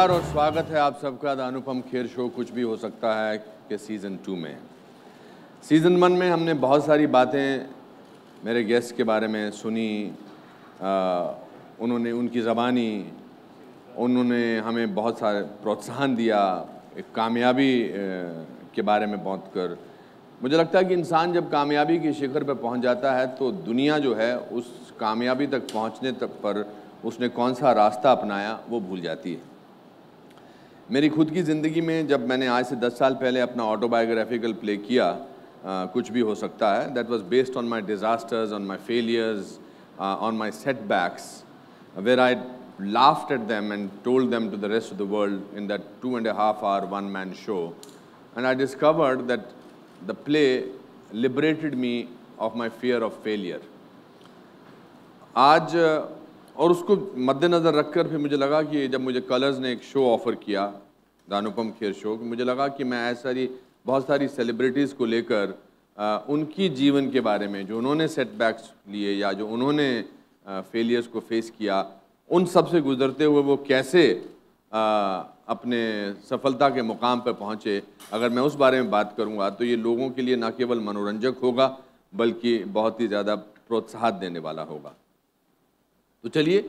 नमस्कार और स्वागत है आप सबका द अनुपम खेर शो कुछ भी हो सकता है के सीज़न 2 में। सीज़न 1 में हमने बहुत सारी बातें मेरे गेस्ट के बारे में सुनी, उन्होंने उनकी ज़बानी, उन्होंने हमें बहुत सारे प्रोत्साहन दिया, एक कामयाबी के बारे में बात कर। मुझे लगता है कि इंसान जब कामयाबी के शिखर पर पहुंच जाता है तो दुनिया जो है उस कामयाबी तक पहुंचने तक पर उसने कौन सा रास्ता अपनाया वो भूल जाती है। मेरी खुद की ज़िंदगी में जब मैंने आज से 10 साल पहले अपना ऑटोबायोग्राफिकल प्ले किया, कुछ भी हो सकता है, that was based on my disasters, on my failures, on my setbacks, where I laughed at them and told them to the rest of the world in that 2.5 hour one-man show. And I discovered that the play liberated me of my fear of failure. आज और उसको मद्देनज़र रखकर फिर मुझे लगा कि जब मुझे कलर्स ने एक शो ऑफ़र किया, द अनुपम खेर शो, मुझे लगा कि मैं ऐसी बहुत सारी सेलिब्रिटीज़ को लेकर उनकी जीवन के बारे में जो उन्होंने सेटबैक्स लिए या जो उन्होंने फेलियर्स को फेस किया, उन सब से गुजरते हुए वो कैसे अपने सफलता के मुकाम पर पहुँचे, अगर मैं उस बारे में बात करूँगा तो ये लोगों के लिए न केवल मनोरंजक होगा बल्कि बहुत ही ज़्यादा प्रोत्साहन देने वाला होगा। तो चलिए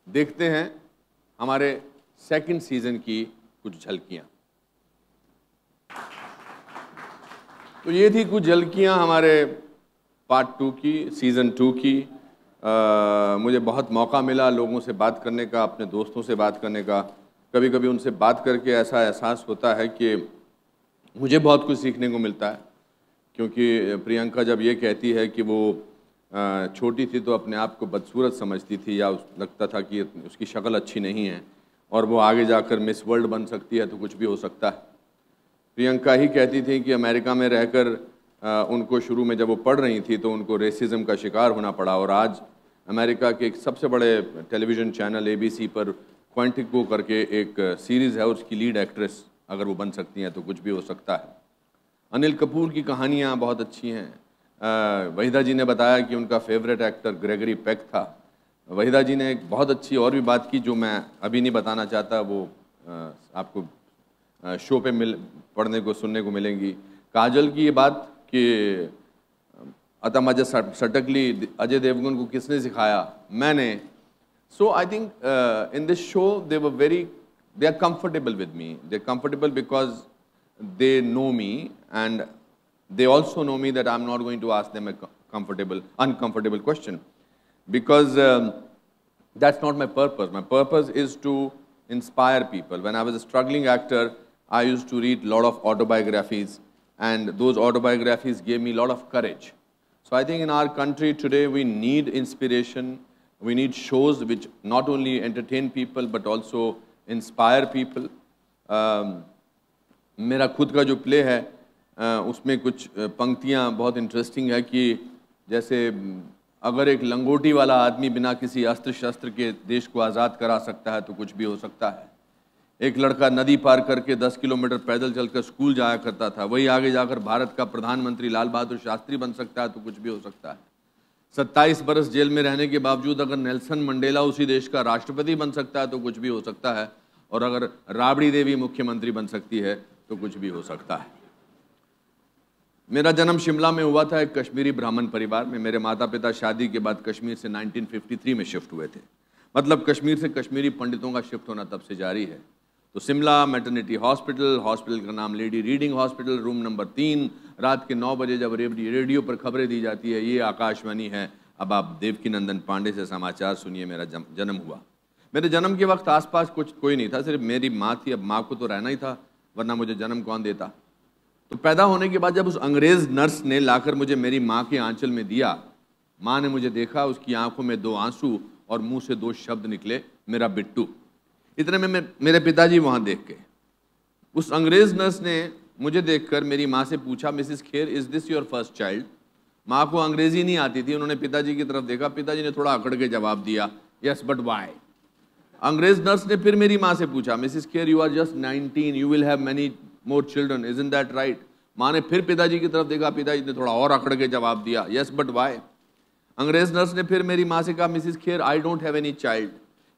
देखते हैं हमारे सेकंड सीज़न की कुछ झलकियाँ। तो ये थी कुछ झलकियाँ हमारे पार्ट 2 की, सीज़न 2 की। मुझे बहुत मौका मिला लोगों से बात करने का, अपने दोस्तों से बात करने का। कभी कभी उनसे बात करके ऐसा एहसास होता है कि मुझे बहुत कुछ सीखने को मिलता है, क्योंकि प्रियंका जब ये कहती है कि वो छोटी थी तो अपने आप को बदसूरत समझती थी या लगता था कि उसकी शक्ल अच्छी नहीं है और वो आगे जाकर मिस वर्ल्ड बन सकती है तो कुछ भी हो सकता है। प्रियंका ही कहती थी कि अमेरिका में रहकर उनको शुरू में जब वो पढ़ रही थी तो उनको रेसिज्म का शिकार होना पड़ा, और आज अमेरिका के एक सबसे बड़े टेलीविज़न चैनल ABC पर क्वांटिको करके एक सीरीज़ है, उसकी लीड एक्ट्रेस अगर वो बन सकती हैं तो कुछ भी हो सकता है। अनिल कपूर की कहानियाँ बहुत अच्छी हैं। वहीदा जी ने बताया कि उनका फेवरेट एक्टर ग्रेगरी पेक था। वहीदा जी ने एक बहुत अच्छी और भी बात की जो मैं अभी नहीं बताना चाहता, वो आपको शो पे पढ़ने को सुनने को मिलेंगी। काजल की ये बात कि अतमजा सटकली अजय देवगन को किसने सिखाया, मैंने। So I think in this show they are comfortable with me, they are comfortable because they know me and they also know me that I'm not going to ask them a uncomfortable question, because that's not my purpose. My purpose is to inspire people. When I was a struggling actor, I used to read a lot of autobiographies, and those autobiographies gave me a lot of courage. So I think in our country today we need inspiration. We need shows which not only entertain people but also inspire people. मेरा खुद का जो play है उसमें कुछ पंक्तियाँ बहुत interesting है कि जैसे अगर एक लंगोटी वाला आदमी बिना किसी अस्त्र शस्त्र के देश को आज़ाद करा सकता है तो कुछ भी हो सकता है। एक लड़का नदी पार करके 10 किलोमीटर पैदल चलकर स्कूल जाया करता था, वही आगे जाकर भारत का प्रधानमंत्री लाल बहादुर शास्त्री बन सकता है तो कुछ भी हो सकता है। 27 बरस जेल में रहने के बावजूद अगर नेल्सन मंडेला उसी देश का राष्ट्रपति बन सकता है तो कुछ भी हो सकता है, और अगर राबड़ी देवी मुख्यमंत्री बन सकती है तो कुछ भी हो सकता है। मेरा जन्म शिमला में हुआ था, एक कश्मीरी ब्राह्मण परिवार में। मेरे माता पिता शादी के बाद कश्मीर से 1953 में शिफ्ट हुए थे। मतलब कश्मीर से कश्मीरी पंडितों का शिफ्ट होना तब से जारी है। तो शिमला मैटरनिटी हॉस्पिटल, हॉस्पिटल का नाम lady reading hospital, room number 3। रात के 9 बजे जब रेडियो पर खबरें दी जाती है, ये आकाशवाणी है, अब आप देवकीनंदन पांडे से समाचार सुनिए। मेरा जन्म हुआ। मेरे जन्म के वक्त आसपास कोई नहीं था, सिर्फ मेरी माँ थी। अब माँ को तो रहना ही था, वरना मुझे जन्म कौन देता। तो पैदा होने के बाद जब उस अंग्रेज़ नर्स ने लाकर मुझे मेरी माँ के आंचल में दिया, माँ ने मुझे देखा, उसकी आंखों में 2 आंसू और मुंह से 2 शब्द निकले, मेरा बिट्टू। इतने में मेरे पिताजी वहाँ देख गए। उस अंग्रेज़ नर्स ने मुझे देखकर मेरी माँ से पूछा, Mrs Kher, is this your first child? माँ को अंग्रेज़ी नहीं आती थी, उन्होंने पिताजी की तरफ देखा। पिताजी ने थोड़ा अकड़ के जवाब दिया, यस बट वाई। अंग्रेज़ नर्स ने फिर मेरी माँ से पूछा, Mrs Kher, you are just 19, you will have many more children, isn't that right? माँ ने फिर पिताजी की तरफ देखा। पिताजी ने थोड़ा और अकड़ के जवाब दिया, यस बट वाई। अंग्रेज नर्स ने फिर मेरी माँ से कहा, Mrs Kher, I don't have any child,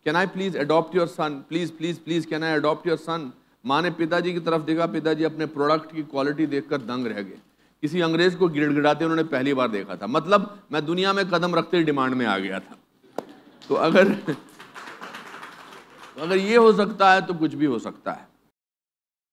can I please adopt your son, please please please can I adopt your son. माँ ने पिताजी की तरफ देखा, पिताजी अपने प्रोडक्ट की क्वालिटी देखकर दंग रह गए। किसी अंग्रेज को गिड़गिड़ाते उन्होंने पहली बार देखा था, मतलब मैं दुनिया में कदम रखते ही डिमांड में आ गया था। तो अगर ये हो सकता है तो कुछ भी हो सकता है।